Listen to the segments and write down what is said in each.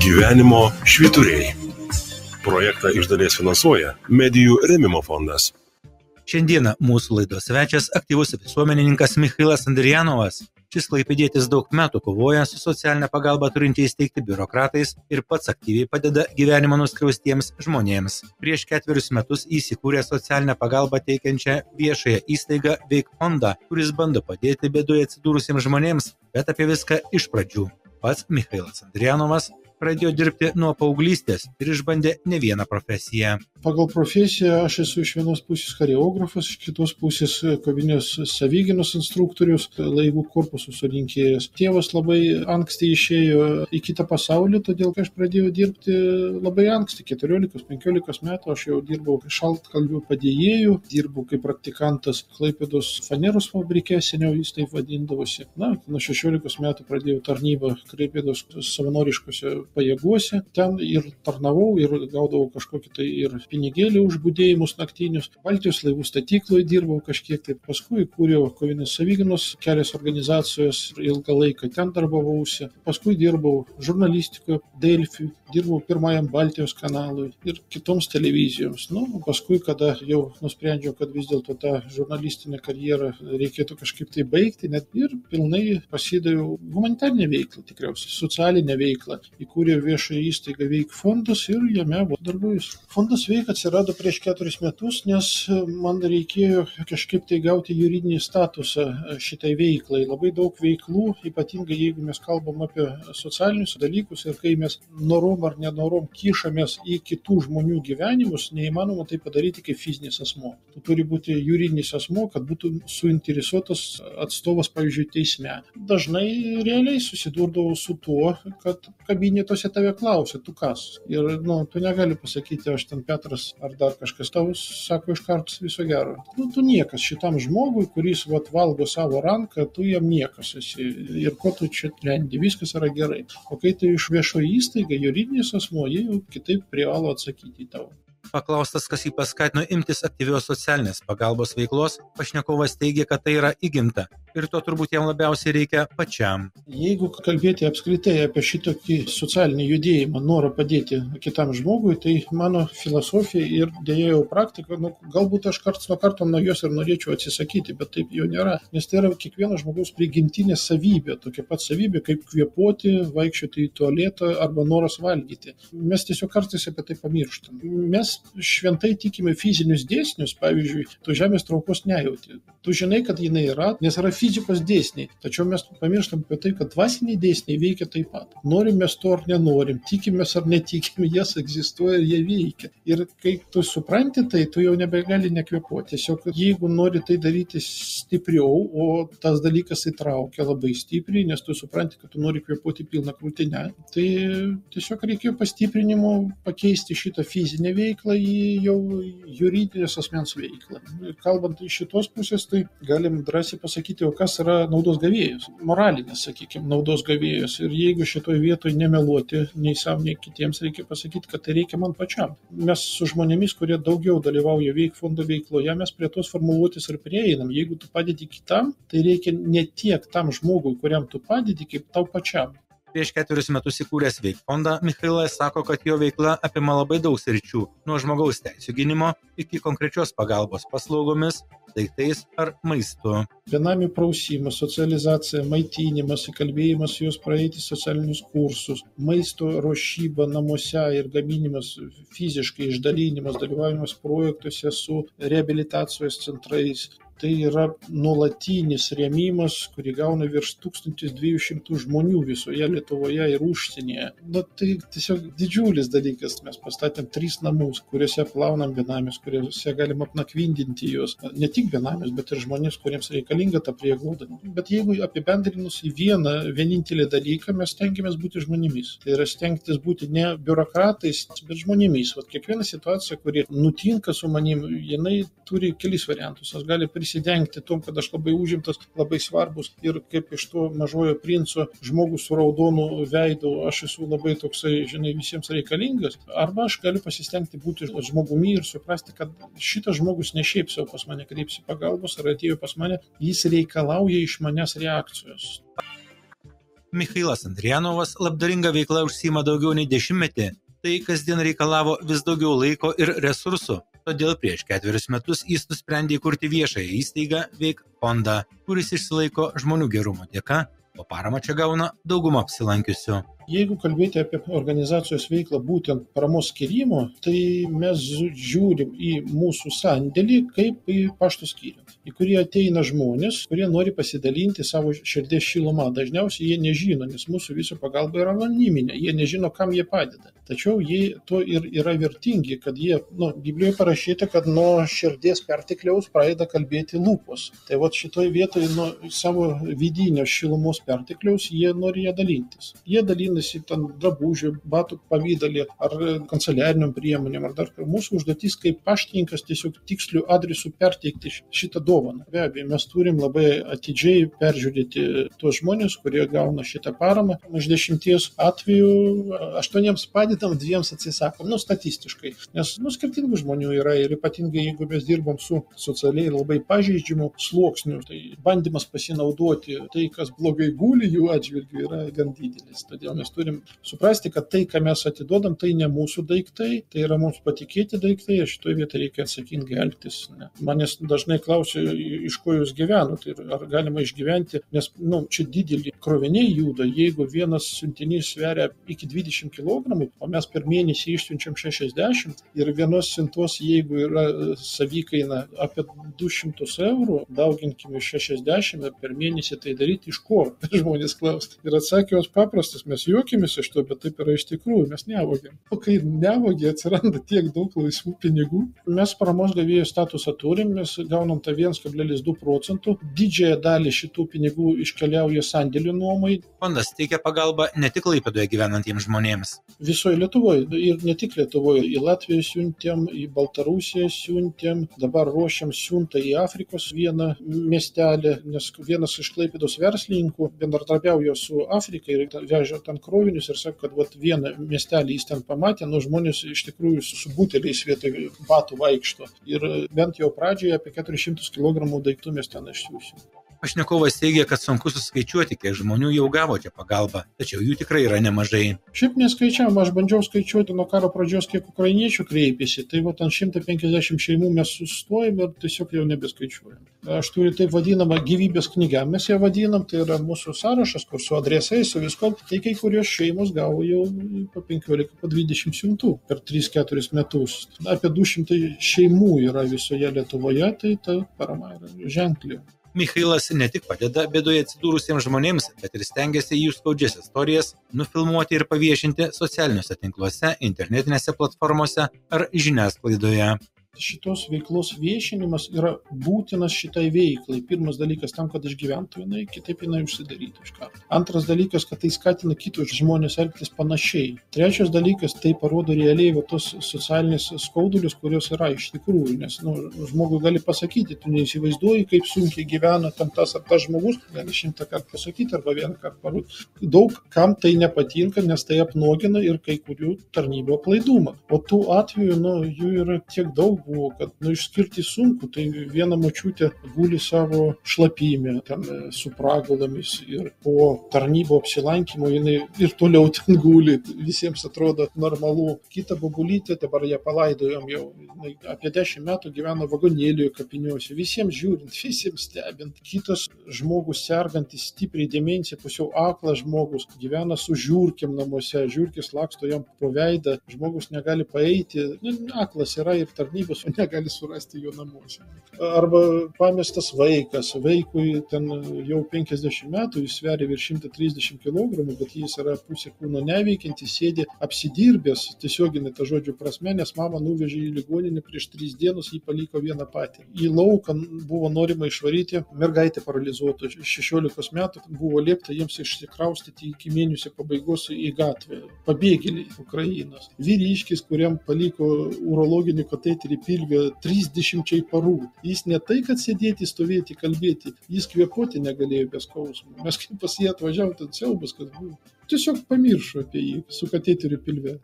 Gyvenimo švyturiai. Projektą iš dalies finansuoja Medijų rėmimo fondas. Šiandieną mūsų laidos svečias aktyvus visuomenininkas Michailas Andrijanovas. Šis klaipėdietis daug metų kovoja su socialinę pagalbą turinčiais teikti biurokratais ir pats aktyviai padeda gyvenimo nuskriaustiems žmonėms. Prieš 4 metus įsikūrė socialinę pagalbą teikiančią viešąją įstaigą Veik fondą, kuris bando padėti bėdoje atsidūrusiems žmonėms, bet apie viską iš pradžių. Pats Michailas Andrijanovas pradėjo dirbti nuo paauglystės ir išbandė ne vieną profesiją. Pagal profesiją aš esu iš vienos pusės choreografas, iš kitos pusės kovinės savigynos instruktorius, laivų korpusų surinkėjas. Tėvas labai anksti išėjo į kitą pasaulį, todėl aš pradėjau dirbti labai anksti, 14-15 metų aš jau dirbau šaltkalvių padėjėjų, dirbau kaip praktikantas Klaipėdos faneros fabrike, seniau jis taip vadindavosi. Nuo 16 metų pradėjau tarnybą Klaipėdos savanoriškose pajėguose, ten ir tarnavau, ir gaudavau kažkokį tai ir pinigėlį už budėjimus naktinius. Baltijos laivų statykloje dirbau kažkiek, tai paskui kūriau kovinės savigynos kelios organizacijos ir ilgą laiką ten darbavausi. Paskui dirbau žurnalistikoje, Delfi, dirbau pirmajam Baltijos kanalui ir kitoms televizijoms. Paskui, kada jau nusprendžiau, kad vis dėlto tą žurnalistinę karjerą reikėtų kažkaip tai baigti, net ir pilnai pasidaviau humanitarinę veiklą, tikriausiai, socialinę veiklą. Įkūrė viešąją įstaigą Veik fondas ir jame darbuojuosi. Fondas Veik atsirado prieš 4 metus, nes man reikėjo kažkaip tai gauti juridinį statusą šitai veiklai. Labai daug veiklų, ypatingai jeigu mes kalbam apie socialinius dalykus ir kai mes norom ar nenorom kišamės į kitų žmonių gyvenimus, neįmanoma tai padaryti kaip fizinis asmuo. Tu turi būti juridinis asmuo, kad būtų suinteresuotas atstovas, pavyzdžiui, teisme. Dažnai realiai susidurdavau su tuo, kad kabinetuose tave klausia, tu kas. Ir tu negali pasakyti, aš ten Petras ar dar kažkas, tau sako iš karto viso gero. Tu niekas šitam žmogui, kuris valgo savo ranką, tu jam niekas esi. Ir ko tu čia lendi, viskas yra gerai. O kai tai iš viešo įstaiga, juridinis asmuo, jie jau kitaip privalo atsakyti į tavo. Paklaustas, kas jį paskatino imtis aktyvios socialinės pagalbos veiklos, pašnekovas teigia, kad tai yra įgimta ir to turbūt jam labiausiai reikia pačiam. Jeigu kalbėti apskritai apie šitokį socialinį judėjimą, norą padėti kitam žmogui, tai mano filosofija ir dėja jau praktika, galbūt aš karts nuo karto nuo jos ir norėčiau atsisakyti, bet taip jau nėra, nes tai yra kiekvieno žmogaus prigimtinė savybė, tokia pat savybė kaip kvėpuoti, vaikščioti į tualetą arba noras valgyti. Mes tiesiog kartais apie tai pamirštam. Mes šventai tikime fizinius dėsnius, pavyzdžiui, tu žemės traukos nejauti. Tu žinai, kad jinai yra, nes yra fizikos dėsniai, tačiau mes pamirštam apie tai, kad dvasiniai dėsniai veikia taip pat. Norim mes to ar nenorim, tikimės ar netikime, jas egzistuoja ir jie veikia. Ir kai tu supranti tai, tu jau nebegali nekvėpuoti. Tiesiog jeigu nori tai daryti stipriau, o tas dalykas įtraukia labai stipriai, nes tu supranti, kad tu nori kvėpuoti pilną krūtinę, tai tiesiog reikėjo pastiprinimo pakeisti šitą fizinę veiklą į jau juridinės asmens veiklą. Kalbant iš šitos pusės, tai galim drąsiai pasakyti, o kas yra naudos gavėjas, moralinės, sakykime, naudos gavėjas. Ir jeigu šitoje vietoje nemeluoti nei sam, nei kitiems, reikia pasakyti, kad tai reikia man pačiam. Mes su žmonėmis, kurie daugiau dalyvauja Veik fondo veikloje, mes prie tos formuluotės ir prieinam. Jeigu tu padedi kitam, tai reikia ne tiek tam žmogui, kuriam tu padedi, kaip tau pačiam. Prieš 4 metus įkūręs Veik fondą, Michailas sako, kad jo veikla apima labai daug sričių, nuo žmogaus teisių gynimo iki konkrečios pagalbos paslaugomis, daiktais ar maistu. Benamių prausimas, socializacija, maitinimas, įkalbėjimas juos praeiti socialinius kursus, maisto ruošyba namuose ir gaminimas, fiziškai išdalinimas, dalyvavimas projektuose su reabilitacijos centrais. Tai yra nuolatinis rėmimas, kurį gauna virš 1200 žmonių visoje Lietuvoje ir užsienyje. Tai tiesiog didžiulis dalykas. Mes pastatėm 3 namus, kuriuose plaunam benamius, kuriuose galim apnakvindinti juos. Ne tik benamius, bet ir žmonės, kuriems reikalinga ta prieglauda. Bet jeigu apibendrinus į vienintelį dalyką, mes stengiamės būti žmonėmis. Tai yra stengtis būti ne biurokratais, bet žmonėmis. Kiekviena situacija, kuri nutinka su manim, jinai turi kelis variantus. Aš gali prisidengti tom, kad aš labai užimtas, labai svarbus ir kaip iš to Mažojo princo žmogus su raudonu veidu, aš esu labai toksai, visiems reikalingas. Arba aš galiu pasistengti būti žmogumi ir suprasti, kad šitas žmogus ne šiaip savo pas mane kreipsi pagalbos ar atėjo pas mane, jis reikalauja iš manęs reakcijos. Michailas Andrianovas labdaringa veikla užsiima daugiau nei 10 metį. Tai kasdien reikalavo vis daugiau laiko ir resursų. Todėl prieš 4 metus jis nusprendė įkurti viešąją įstaigą Veik fondą, kuris išsilaiko žmonių gerumo dėka, o paramą čia gauna dauguma apsilankiusių. Jeigu kalbėti apie organizacijos veiklą būtent paramos skyrimo, tai mes žiūrim į mūsų sandėlį kaip į pašto skyrių, į kurį ateina žmonės, kurie nori pasidalinti savo širdies šilumą. Dažniausiai jie nežino, nes mūsų viso pagalba yra anoniminė, jie nežino, kam jie padeda. Tačiau jie to ir yra vertingi, kad jie, Biblijoje parašyta, kad nuo širdies pertekliaus pradeda kalbėti lūpos. Tai šitoj vietoje nuo savo vidinio šilumos pertekliaus jie nori ją dalintis. Jie dalinasi ten drabužių, batų pavydalį ar kanceliariniam priemonėm. Ar dar mūsų užduotis kaip paštininkas tiesiog tikslių adresų perteikti šitą dovaną. Be abejo, mes turim labai atidžiai peržiūrėti tuos žmonės, kurie gauna šitą paramą. Iš 10 atvejų 8 padedam, 2 atsisakom, statistiškai. Nes skirtingų žmonių yra ir ypatingai jeigu mes dirbam su socialiai labai pažeidžiamu sluoksniu, tai bandymas pasinaudoti tai, kas blogai guli jų atžvilgiu, yra gan didelis. Todėl mes turim suprasti, kad tai, ką mes atiduodam, tai ne mūsų daiktai, tai yra mums patikėti daiktai, ir šitoje vietoje reikia atsakingai elgtis. Manęs dažnai klausia, iš ko jūs gyvenat, ir ar galima išgyventi, nes čia dideli kroviniai juda, jeigu vienas siuntinys sveria iki 20 kg, o mes per mėnesį išsiunčiam 60 ir vienos siuntos, jeigu yra savikaina apie 200 eurų, dauginkime 60 per mėnesį, tai daryti iš ko? Žmonės klausia. Ir atsakymas paprastas, mes juokimės iš to, bet taip yra iš tikrųjų, mes nevogiam. O kai nevogia, atsiranda tiek daug laisvų pinigų. Mes paramos gavėjų statusą turim, mes gaunam tą 1,2%. Didžiąją dalį šitų pinigų iškeliauja sandėlių nuomai. Fondas teikia pagalbą ne tik Klaipėdoje gyvenantiems žmonėms. Visoje Lietuvoje ir ne tik Lietuvoje. Į Latviją siuntėm, į Baltarusiją siuntėm, dabar ruošiam siuntą į Afrikos vieną miestelį, nes vienas iš Klaipėdos verslininkų bendradarbiauja su Afrika ir veža ten krovinius ir sako, kad vieną miestelį jis ten pamatė, žmonės iš tikrųjų su buteliais vietoj batų vaikšto. Ir bent jau pradžioje apie 400 kg daiktų mes ten išsiųsim. Pašnekovas teigia, kad sunku suskaičiuoti, kiek žmonių jau gavo čia pagalbą, tačiau jų tikrai yra nemažai. Šiaip neskaičiavom, aš bandžiau skaičiuoti nuo karo pradžios, kiek ukrainiečių kreipėsi, tai ant 150 šeimų mes sustojom ir tiesiog jau nebeskaičiuojam. Aš turiu taip vadinamą gyvybės knygą, mes ją vadinam, tai yra mūsų sąrašas, kur su adresais, su viskom, tai kai kurios šeimos gavo jau po 15, po 20 siuntų per 3-4 metus. Apie 200 šeimų yra visoje Lietuvoje, tai ta parama yra ženkli. Michailas ne tik padeda bėdoje atsidūrusiems žmonėms, bet ir stengiasi jų skaudžias istorijas nufilmuoti ir paviešinti socialiniuose tinkluose, internetinėse platformose ar žiniasklaidoje. Šitos veiklos viešinimas yra būtinas šitai veiklai. Pirmas dalykas tam, kad išgyventų jinai, kitaip jinai užsidarytų iš karto. Antras dalykas, kad tai skatina kitus žmonės elgtis panašiai. Trečias dalykas, tai parodo realiai tos socialinės skaudulius, kurios yra iš tikrųjų, nes žmogui gali pasakyti, tu neįsivaizduoji, kaip sunkiai gyvena tam tas ar tas žmogus, gali 100 kartų pasakyti arba 1 kartą parodyti. Daug kam tai nepatinka, nes tai apnuogina ir kai kurių tarnybų aplaidumą. O tų atvejų, jų yra tiek daug buvo, kad išskirti sunku, tai viena močiutė guli savo šlapime, ten su pragalomis ir po tarnybo apsilankimo jinai ir toliau ten guli, visiems atrodo normalu. Kita bobulytė, dabar ją palaidojom jau, apie 10 metų gyveno vagonėlėje kapiniuose, visiems žiūrint, visiems stebint. Kitas žmogus sergantis stipriai demencija, pusiau aklas žmogus, gyvena su žiurkėm namuose, žiurkės laksto jam po veidą, žmogus negali paeiti, aklas yra ir tarnybos, o negali surasti jo namuose. Arba pamestas vaikas, vaikui ten jau 50 metų, jis sveria virš 130 kg, bet jis yra pusė kūno neveikiantis, sėdi apsidirbęs, tiesioginė ta žodžio prasme, nes mama nuvežė į ligoninę prieš 3 dienas, jį paliko vieną patį. Į lauką buvo norima išvaryti, mergaitė paralizuota, 16 metų buvo liepta jiems išsikraustyti iki mėnesio pabaigos į gatvę. Pabėgėliai Ukrainos. Vyriškis, kuriam paliko urologinį kateterį pilvę 30 parų. Jis ne tai, kad sėdėti, stovėti, kalbėti, jis kvėpuoti negalėjo be skausmo. Mes kaip pas jį atvažiavom, ten siaubas, kad buvo. Tiesiog pamiršo apie jį su kateteriu pilve.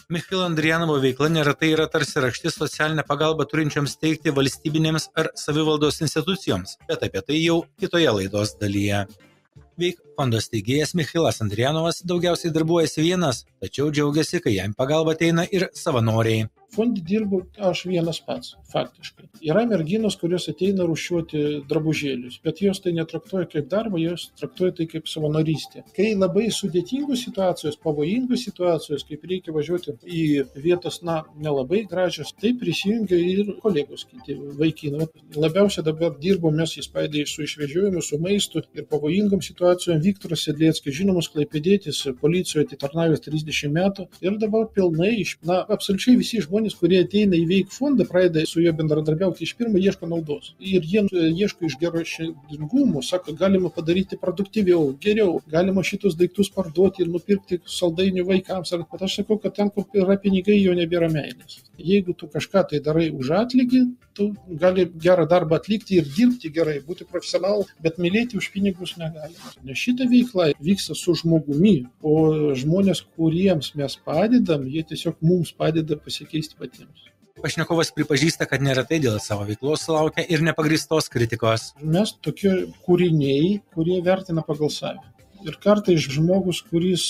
Michailo Andrianovo veikla neretai yra tarsi rakštis socialinę pagalbą turinčioms teikti valstybinėms ar savivaldos institucijoms, bet apie tai jau kitoje laidos dalyje. Veik fondo steigėjas Michailas Andrianovas daugiausiai darbuojasi vienas, tačiau džiaugiasi, kai jam pagalba ateina ir savanoriai. Fonde dirbu aš vienas pats, faktiškai. Yra merginos, kurios ateina rūšiuoti drabužėlius, bet jos tai netraktuoja kaip darbą, jos traktuoja tai kaip savanorystė. Kai labai sudėtingos situacijos, pavojingos situacijos, kaip reikia važiuoti į vietas, nelabai gražios, tai prisijungia ir kolegos kiti vaikinai. Labiausiai dabar dirbom mes įspaidai su išvežiojimu, su maistu ir pavojingom situacijom. Viktoras Sedlieckis, žinomas klaipėdietis, policijoje atitarnavęs 30 metų ir dabar pilnai, absoliučiai visi žmonės, kurie ateina į Veik fondą, pradeda su juo bendradarbiauti, iš pirmo ieško naudos. Ir jie ieško iš geroširdingumo, sako, galima padaryti produktyviau, geriau, galima šitus daiktus parduoti ir nupirkti saldainių vaikams. Bet aš sakau, kad ten, kur yra pinigai, jau nebėra meilės. Jeigu tu kažką tai darai už atlygį, tu gali gerą darbą atlikti ir dirbti gerai, būti profesionalu, bet mylėti už pinigus negalima. Nes šita veikla vyksta su žmogumi, o žmonės, kuriems mes padedam, jie tiesiog mums padeda pasikeisti patiems. Pašnekovas pripažįsta, kad neretai dėl savo veiklos sulaukia ir nepagrįstos kritikos. Mes tokie kūriniai, kurie vertina pagal save. Ir kartais žmogus, kuris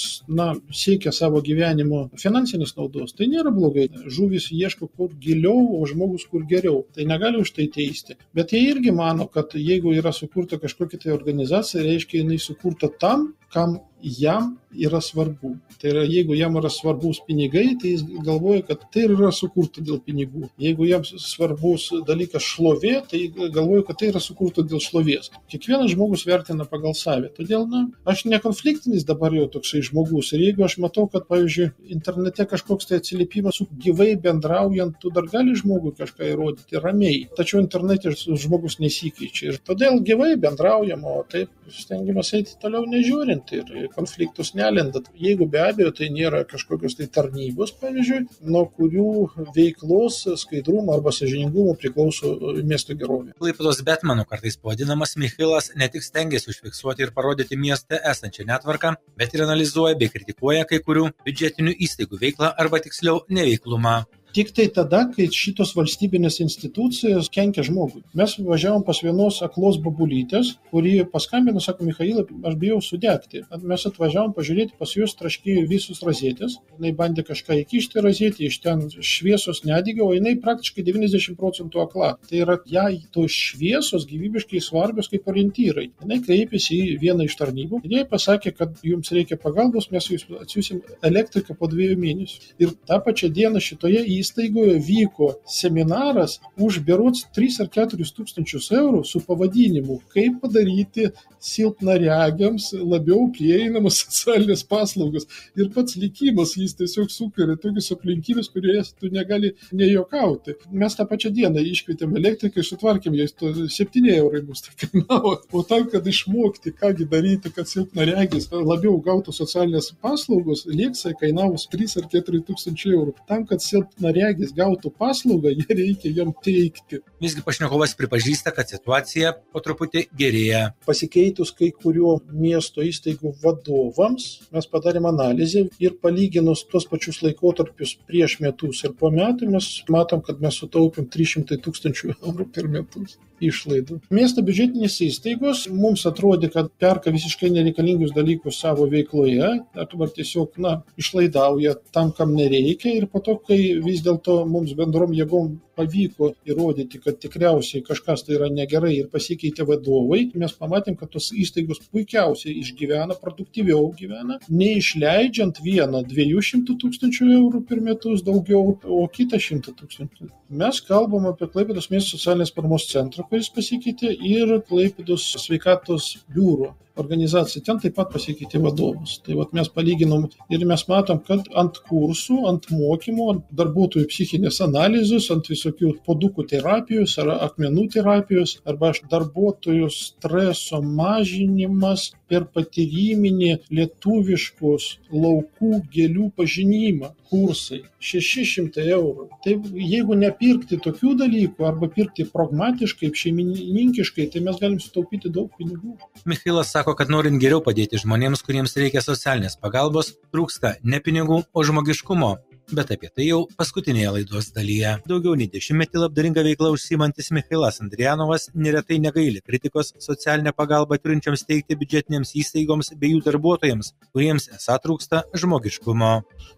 siekia savo gyvenimo finansinės naudos, tai nėra blogai. Žuvis ieško kur giliau, o žmogus kur geriau. Tai negali už tai teisti. Bet jie irgi mano, kad jeigu yra sukurta kažkokia tai organizacija, reiškia, jinai sukurta tam, kam jam yra svarbu. Tai yra, jeigu jam yra svarbus pinigai, tai jis galvoja, kad tai yra sukurta dėl pinigų. Jeigu jam svarbus dalykas šlovė, tai galvoja, kad tai yra sukurta dėl šlovės. Kiekvienas žmogus vertina pagal save. Todėl, aš nekonfliktinis dabar jau toksai žmogus. Ir jeigu aš matau, kad, pavyzdžiui, internete kažkoks tai atsiliepimas su gyvai bendraujant, tu dar gali žmogui kažką įrodyti ramiai. Tačiau internete žmogus nesikeičia. Ir todėl gyvai bendraujam, o taip stengiamės eiti toliau nežiūrint ir konfliktus nelendat. Jeigu be abejo tai nėra kažkokios tai tarnybos, pavyzdžiui, nuo kurių veiklos skaidrumo arba sąžiningumo priklauso miesto gerovė. Klaipėdos Betmanu kartais pavadinamas Michailas ne tik stengiasi užfiksuoti ir parodyti mieste esančią netvarką, bet ir analizuoja bei kritikuoja kai kurių biudžetinių įstaigų veiklą arba tiksliau neveiklumą. Tik tai tada, kai šitos valstybinės institucijos kenkia žmogui. Mes važiavom pas vienos aklos babulytės, kuri paskambino, sako, Michailai, aš bijau sudegti. Mes atvažiavom pažiūrėti, pas juos traškėjo visus rozetės. Jinai bandė kažką įkišti rozetį, iš ten šviesos nedegė, o jinai praktiškai 90% akla. Tai yra, jai tos šviesos gyvybiškai svarbios kaip orientyrai. Jinai kreipėsi į vieną iš tarnybų ir jai pasakė, kad jums reikia pagalbos, mes jūs atsiųsim elektriką po 2 mėnesių. Ir tą pačią dieną šitoje įstaigoje vyko seminaras už berods 3 ar 4 tūkstančius eurų su pavadinimu, kaip padaryti silpnaregiams labiau prieinamas socialinės paslaugos. Ir pats likimas jis tiesiog sukuria tokius aplinkybės, kuriais tu negali nejokauti. Mes tą pačią dieną iškvietėm elektriką ir sutvarkėm, jais 7 eurai mus tai kainavo. O tam, kad išmokti, kągi daryti, kad silpnaregis labiau gautų socialinės paslaugos, lekcija kainavus 3 ar 4 tūkstančių eurų. Tam, kad silpnaregis gautų paslaugą, jie reikia jam teikti. Visgi pašnekovas pripažįsta, kad situacija po truputį gerėja. Pasikeitus kai kurių miesto įstaigų vadovams, mes padarėm analizę ir palyginus tos pačius laikotarpius prieš metus ir po metų, mes matom, kad mes sutaupėm 300 000 eurų per metus išlaidų. Miesto biudžetinės įstaigos mums atrodė, kad perka visiškai nereikalingus dalykus savo veikloje, arba tiesiog, išlaidauja tam, kam nereikia, ir po to, kai vis dėlto mums bendrom jėgom pavyko įrodyti, kad tikriausiai kažkas tai yra negerai ir pasikeitė vadovai, mes pamatėm, kad tos įstaigos puikiausiai išgyvena, produktyviau gyvena, neišleidžiant 100-200 000 eurų per metus daugiau, o kitą 100 000. Mes kalbam apie Klaipėdos miesto socialinės paramos centrą, kuris pasikeitė, ir Klaipėdos sveikatos biuro organizacija. Ten taip pat pasikeitė vadovus. Tai mes palyginom ir mes matom, kad ant kursų, ant mokymų, ant darbuotojų psichinės analizės, ant visokių podukų terapijos ar akmenų terapijos, arba darbuotojų streso mažinimas per patyriminį lietuviškos laukų gėlių pažinimą kursai 600 eurų. Tai jeigu nepirkti tokių dalykų arba pirkti pragmatiškai, šeimininkiškai, tai mes galim sutaupyti daug pinigų. Michailas sako, kad norint geriau padėti žmonėms, kuriems reikia socialinės pagalbos, trūksta ne pinigų, o žmogiškumo. Bet apie tai jau paskutinėje laidos dalyje. Daugiau nei 10 labdaringa veikla užsiimantis Michailas Andrijanovas neretai negaili kritikos socialinę pagalbą turinčiams teikti biudžetinėms įstaigoms bei jų darbuotojams, kuriems esą trūksta žmogiškumo.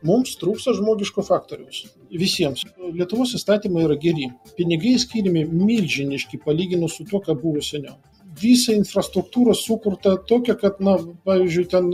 Mums trūksta žmogiško faktoriaus. Visiems. Lietuvos įstatymai yra geri. Pinigai skiriami milžiniški palyginus su tuo, ką buvo seniau. Visa infrastruktūra sukurta tokia, kad, pavyzdžiui, ten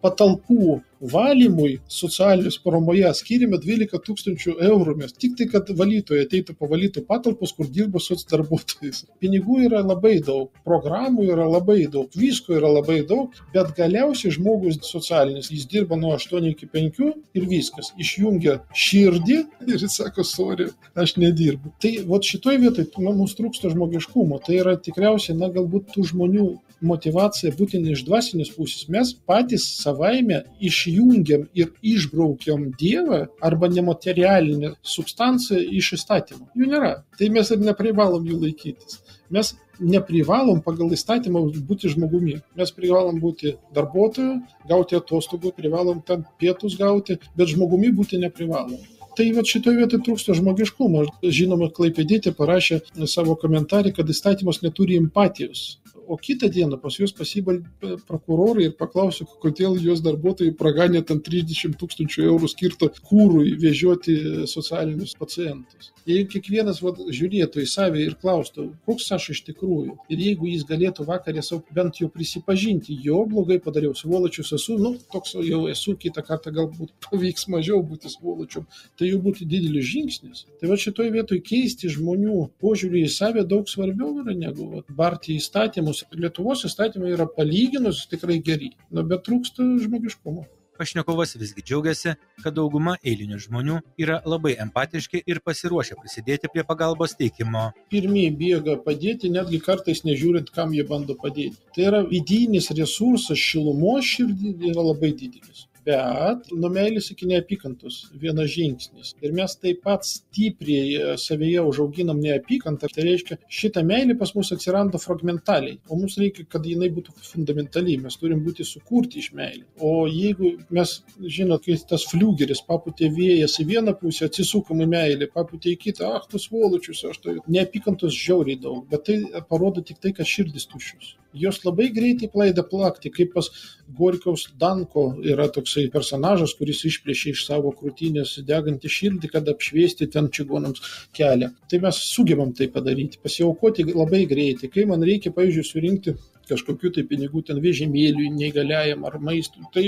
patalpų valymui socialinės paramoje skiriame 12 000 eurų. Mes tik tai, kad valytojai ateitų pavalytų patalpos, kur dirba darbuotojais. Pinigų yra labai daug, programų yra labai daug, visko yra labai daug, bet galiausiai žmogus socialinis, jis dirba nuo 8 iki 5 ir viskas. Išjungia širdį ir jis sako, sorry, aš nedirbu. Tai šitoj vietoj mums trūksta žmogiškumo. Tai yra tikriausiai, galbūt tų žmonių motyvacija būtent iš dvasinės pusės. Mes patys savaime išjungiam ir išbraukiam Dievą arba nematerialinę substanciją iš įstatymų. Jų nėra. Tai mes ir neprivalom jų laikytis. Mes neprivalom pagal įstatymą būti žmogumi. Mes privalom būti darbuotoju, gauti atostogų, privalom ten pietus gauti, bet žmogumi būti neprivalom. Tai šitoje vietoje trūksta žmogiškumo. Žinoma, Klaipėdietė parašė savo komentarį, kad įstatymas neturi empatijos. O kitą dieną pas juos pasibaldė prokurorai ir paklausė, kodėl jos darbuotojai praganė ten 30 000 eurų skirto kūrui vežioti socialinius pacientus. Jeigu kiekvienas žiūrėtų į save ir klaustų, koks aš iš tikrųjų, ir jeigu jis galėtų vakarė bent jau prisipažinti, jo blogai padariau, svoločius esu, toks jau esu, kitą kartą galbūt pavyks mažiau būti svoločium, tai jau būtų didelis žingsnis. Tai šitoje vietoje keisti žmonių požiūrį į save daug svarbiau yra negu barti įstatymus. Lietuvos įstatymai yra palyginus tikrai geri, bet trūksta žmogiškumo. Pašnekovas visgi džiaugiasi, kad dauguma eilinių žmonių yra labai empatiški ir pasiruošę prisidėti prie pagalbos teikimo. Pirmieji bėga padėti, netgi kartais nežiūrint, kam jie bando padėti. Tai yra vidinis resursas, šilumos širdį yra labai didelis. Bet nuo meilės iki neapykantos vienas žingsnis. Ir mes taip pat stipriai savyje užauginam neapykantą. Tai reiškia, šita meilė pas mus atsiranda fragmentaliai. O mums reikia, kad jinai būtų fundamentaliai. Mes turim būti sukurti iš meilės. O jeigu mes, kai tas fliugeris papūtė vėjas į vieną pusę, atsisukam į meilę, papūtė į kitą, tu svoločius, aš tai neapykantos žiauriai daug. Bet tai parodo tik tai, kad širdis tuščios. Jos labai greitai pradeda plakti, kaip pas Gorkiaus Danko yra toksai personažas, kuris išplėšė iš savo krūtinės degantį širdį, kad apšviesti ten čigonams kelią. Tai mes sugebam tai padaryti, pasiaukoti labai greitai. Kai man reikia, pavyzdžiui, surinkti kažkokių tai pinigų ten vežimėliui, neįgaliajam ar maistui, tai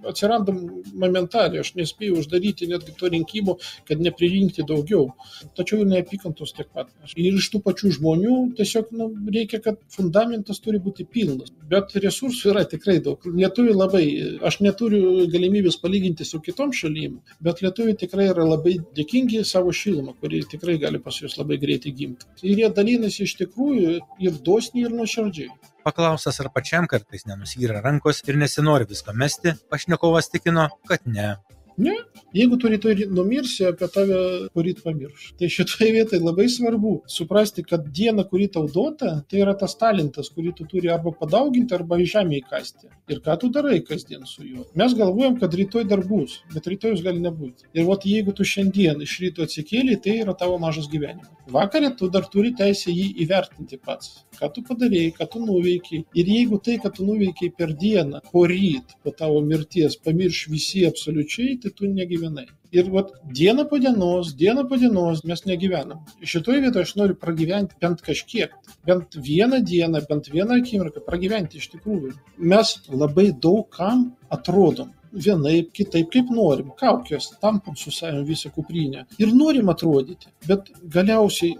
atsiranda momentaliai. Aš nespėjau uždaryti netgi to rinkimo, kad nepririnkti daugiau. Tačiau ir neapykantos tiek pat. Ir iš tų pačių žmonių tiesiog reikia, kad fundamentas turi būti pilnas. Bet resursų yra tikrai daug. Lietuviai labai, aš neturiu galimybės palyginti su kitom šalim, bet lietuviai tikrai yra labai dėkingi savo šilumą, kuri tikrai gali pas juos labai greitai gimti. Ir jie dalinasi iš tikrųjų ir dosniai, ir nuoširdžiai. Paklaustas, ar pačiam kartais nenusvyra rankos ir nesinori visko mesti, pašnekovas tikino, kad ne. Ne, jeigu tu rytoj numirsi, apie tave poryt pamirš. Tai šitoje vietoje labai svarbu suprasti, kad diena, kuri tau duota, tai yra tas talentas, kurį tu turi arba padauginti, arba į žemę įkasti. Ir ką tu darai kasdien su juo. Mes galvojam, kad rytoj dar bus, bet rytojus gali nebūti. Ir jeigu tu šiandien iš ryto atsikėlė, tai yra tavo mažas gyvenimas. Vakarė tu dar turi teisę jį įvertinti pats. Ką tu padarėjai, ką tu nuveikiai. Ir jeigu tai, ką tu nuveikiai per dieną, poryt, po tavo mirties, pamirš visi absoliučiai, tai tu negyvenai. Ir diena po dienos mes negyvenam. Šitoje vietoje aš noriu pragyventi bent kažkiek. Bent vieną dieną, bent vieną akimirką pragyventi iš tikrųjų. Mes labai daug kam atrodom. Vienaip, kitaip, kaip norim. Kaukės, tampam su savim visą kuprinę. Ir norim atrodyti. Bet galiausiai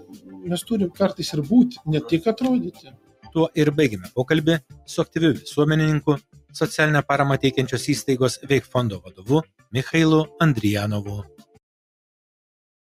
mes turim kartais ir būti, ne tik atrodyti. Tuo ir baigime pokalbį su aktyviu visuomenininku, socialinę paramą teikiančios įstaigos Veik fondo vadovu Michailu Andrijanovu.